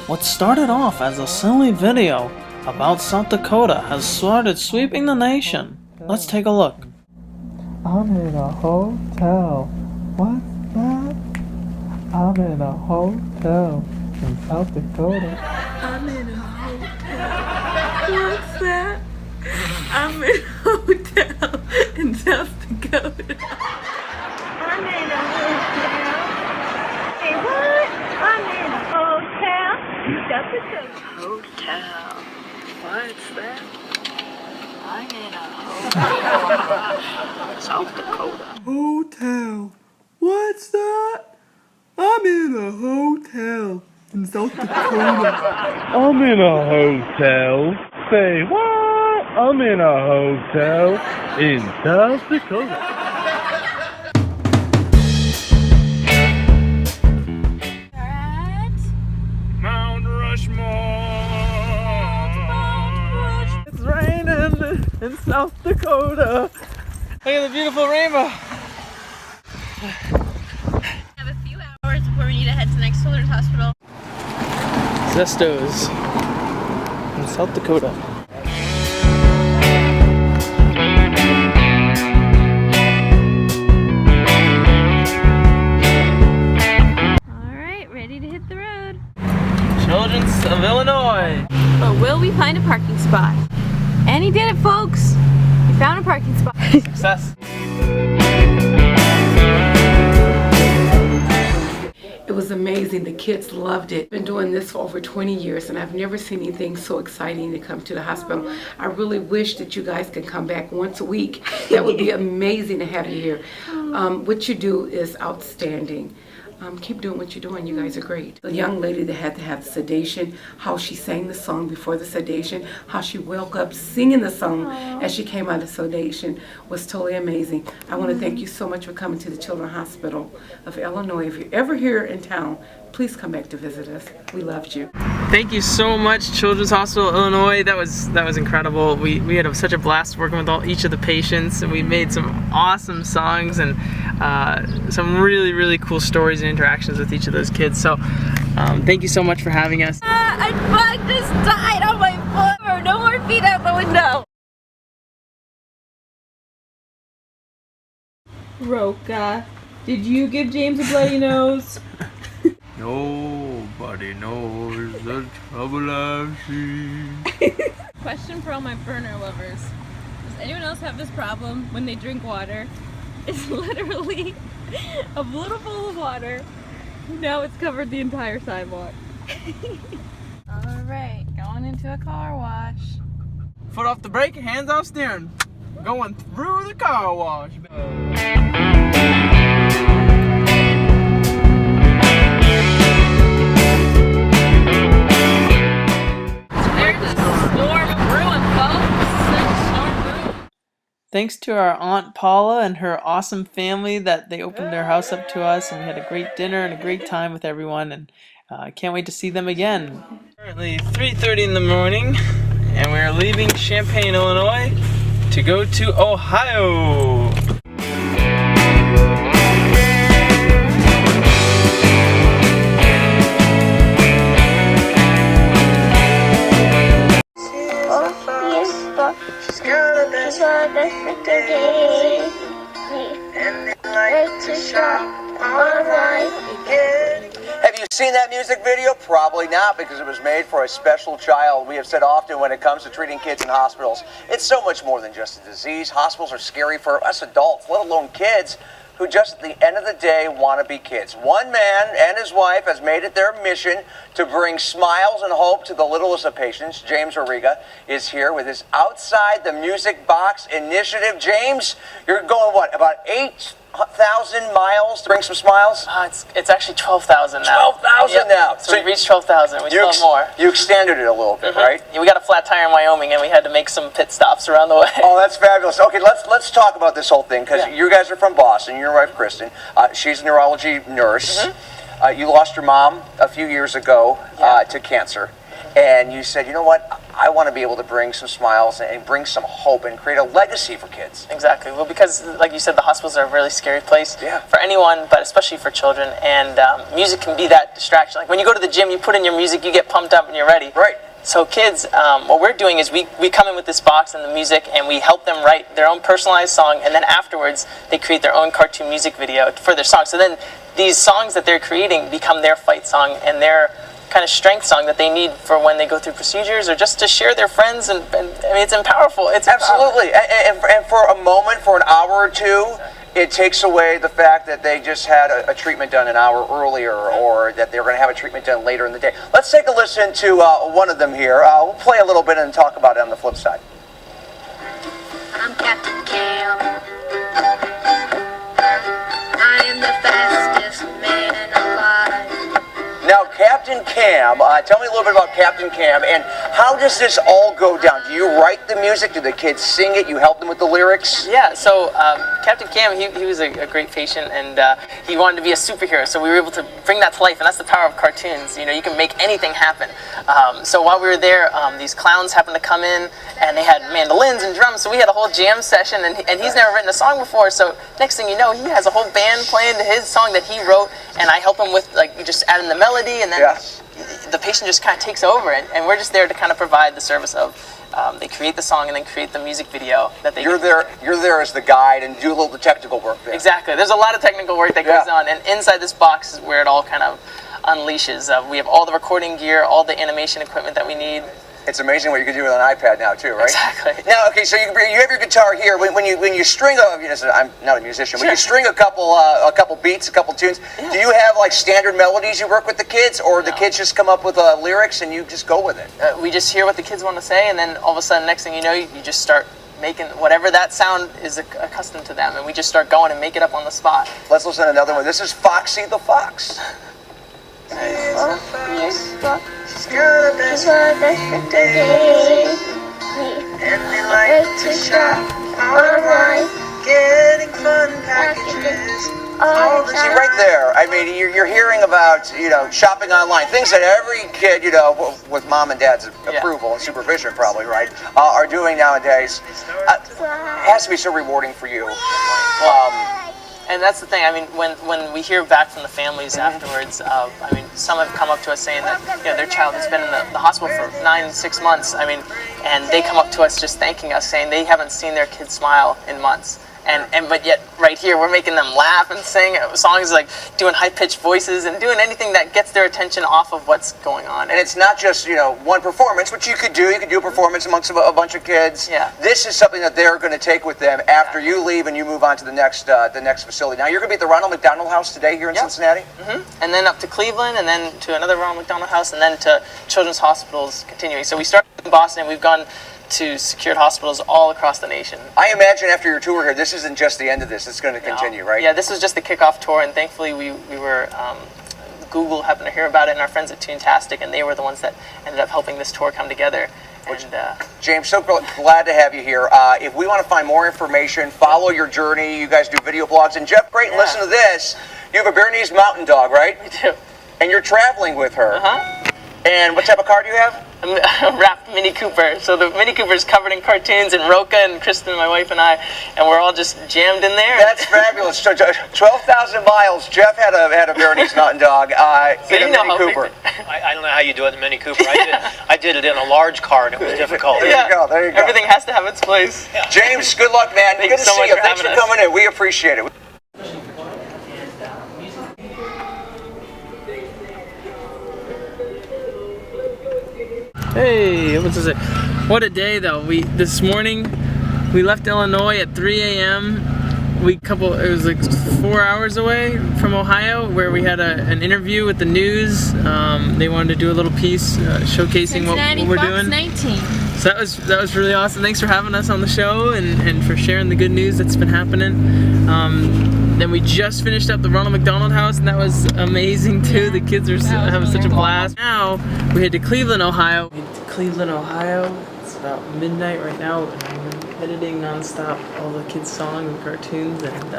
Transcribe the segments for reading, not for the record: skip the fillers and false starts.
What started off as a silly video about South Dakota has started sweeping the nation. Let's take a look. I'm in a hotel. What's that? I'm in a hotel in South Dakota. I'm in a hotel. What's that? I'm in a hotel in South Dakota. I'm in a hotel. Hey, what? I'm in a hotel in South Dakota. Hotel. What's that? I'm in a hotel. South Dakota. Hotel. What's that? I'm in a hotel in South Dakota. I'm in a hotel. Say what? I'm in a hotel in South Dakota. Mount Rushmore. It's raining in South Dakota. Look at the beautiful rainbow. Have a few hours before we need to head to the next children's hospital. Zestos in South Dakota. Alright, ready to hit the road. Children's of Illinois. But will we find a parking spot? And he did it, folks! He found a parking spot. Success. It was amazing. The kids loved it. Been doing this for over 20 years and I've never seen anything so exciting to come to the hospital. I really wish that you guys could come back once a week. That would be amazing to have you here. What you do is outstanding. Keep doing what you're doing. You guys are great. The young lady that had to have sedation, how she sang the song before the sedation, how she woke up singing the song as she came out of sedation was totally amazing. I want to thank you so much for coming to the Children's Hospital of Illinois. If you're ever here in town, please come back to visit us. We loved you. Thank you so much, Children's Hospital Illinois. That was incredible. We had such a blast working with each of the patients, and we made some awesome songs and some really cool stories and interactions with each of those kids. So thank you so much for having us. A bug just died on my foot. No more feet out the window. Roca, did you give James a bloody nose? Nobody knows the trouble I've seen. Question for all my burner lovers. Does anyone else have this problem when they drink water? It's literally a little bowl of water. Now it's covered the entire sidewalk. Alright, going into a car wash. Foot off the brake, hands off steering. Going through the car wash. Thanks to our Aunt Paula and her awesome family that they opened their house up to us, and we had a great dinner and a great time with everyone, and I can't wait to see them again. Currently 3:30 in the morning, and we're leaving Champaign, Illinois to go to Ohio. She's got a best friend today, and they like to shop online again. Have you seen that music video? Probably not, because it was made for a special child. We have said often when it comes to treating kids in hospitals, it's so much more than just a disease. Hospitals are scary for us adults, let alone kids, who just at the end of the day want to be kids. One man and his wife has made it their mission to bring smiles and hope to the littlest of patients. James Origa is here with his Outside the Music Box initiative. James, you're going, what, about 8,000 miles to bring some smiles? It's actually 12,000 now. 12,000 now. So we reached 12,000. We still have more. You extended it a little bit, right? Yeah, we got a flat tire in Wyoming, and we had to make some pit stops around the way. Oh, that's fabulous. Okay, let's talk about this whole thing, because you guys are from Boston. Your wife, Kristen, she's a neurology nurse. You lost your mom a few years ago to cancer, and you said, you know what? I want to be able to bring some smiles and bring some hope and create a legacy for kids. Exactly. Well, because like you said, the hospitals are a really scary place for anyone, but especially for children. And music can be that distraction. Like when you go to the gym, you put in your music, you get pumped up and you're ready. Right. So kids, what we're doing is we come in with this box and the music, and we help them write their own personalized song, and then afterwards they create their own cartoon music video for their song. So then these songs that they're creating become their fight song and their kind of strength song that they need for when they go through procedures or just to share their friends. And I mean, it's powerful. It's absolutely. And for a moment, for an hour or two, it takes away the fact that they just had a treatment done an hour earlier, or that they're going to have a treatment done later in the day. Let's take a listen to one of them here. We'll play a little bit and talk about it on the flip side. I'm Captain Cam. I am the fastest man alive. Now, Captain Cam, tell me a little bit about Captain Cam, and how does this all go down? Do you write the music? Do the kids sing it? You help them with the lyrics? Yeah, so Captain Cam, he was a great patient, and he wanted to be a superhero, so we were able to bring that to life, and that's the power of cartoons. You know, you can make anything happen. So while we were there, these clowns happened to come in, and they had mandolins and drums, so we had a whole jam session, and he's never written a song before, so next thing you know, he has a whole band playing his song that he wrote, and I help him with, like, just adding the melody, and then the patient just kind of takes over, and we're just there to kind of provide the service of they create the song and then create the music video that they You're there as the guide and do a little of the technical work there. Exactly. There's a lot of technical work that goes on, and inside this box is where it all kind of unleashes. We have all the recording gear, all the animation equipment that we need. It's amazing what you can do with an iPad now too, right? Exactly. Now, okay, so you have your guitar here. When you string I'm not a musician. When you string a couple beats, a couple tunes, do you have like standard melodies you work with the kids, or the kids just come up with lyrics and you just go with it? We just hear what the kids want to say, and then all of a sudden, next thing you know, you just start making whatever that sound is accustomed to them, and we just start going and make it up on the spot. Let's listen to another one. This is Foxy the Fox. She's got a best friend named Daisy, and they like to shop online, getting fun packages all the time. See, right there, I mean, you're hearing about, shopping online, things that every kid, with mom and dad's approval and supervision probably, right, are doing nowadays. Has to be so rewarding for you. And that's the thing. I mean, when we hear back from the families afterwards, I mean, some have come up to us saying that their child has been in the hospital for 9-6 months. I mean, and they come up to us just thanking us, saying they haven't seen their kid smile in months. But yet right here we're making them laugh and sing songs, like doing high-pitched voices and doing anything that gets their attention off of what's going on. And it's not just one performance, which you could do a performance amongst a bunch of kids. This is something that they're going to take with them after you leave and you move on to the next facility. Now you're going to be at the Ronald McDonald House today here in Cincinnati, and then up to Cleveland, and then to another Ronald McDonald House, and then to children's hospitals continuing. So we started in Boston, we've gone to secured hospitals all across the nation. I imagine after your tour here, this isn't just the end of this, it's going to continue, right? Yeah, this was just the kickoff tour, and thankfully we were, Google happened to hear about it, and our friends at Toontastic, and they were the ones that ended up helping this tour come together. James, so glad to have you here. If we want to find more information, follow your journey, you guys do video blogs, and Jeff Creighton, listen to this, you have a Bernese Mountain Dog, right? We do. And you're traveling with her. And what type of car do you have? A wrapped Mini Cooper. So the Mini Cooper is covered in cartoons, and Roka and Kristen, my wife, and I, and we're all just jammed in there. That's fabulous. So 12,000 miles. Jeff had a Bernese Mountain Dog in a Mini Cooper. I don't know how you do it in a Mini Cooper. I did it in a large car, and it was difficult. There you go. There you go. Everything has to have its place. James, good luck, man. Good to see you. Thanks for coming in. We appreciate it. Hey, what a day though. This morning we left Illinois at 3 a.m. It was like 4 hours away from Ohio, where we had an interview with the news. They wanted to do a little piece showcasing what we're doing. 19. So that was really awesome. Thanks for having us on the show and for sharing the good news that's been happening. Then we just finished up the Ronald McDonald House, and that was amazing too. The kids are having such a blast. Now we head to Cleveland, Ohio. It's about midnight right now, and I'm editing nonstop all the kids' songs and cartoons, and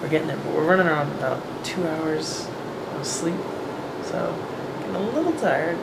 we're getting it. But we're running around about 2 hours of sleep, so getting a little tired.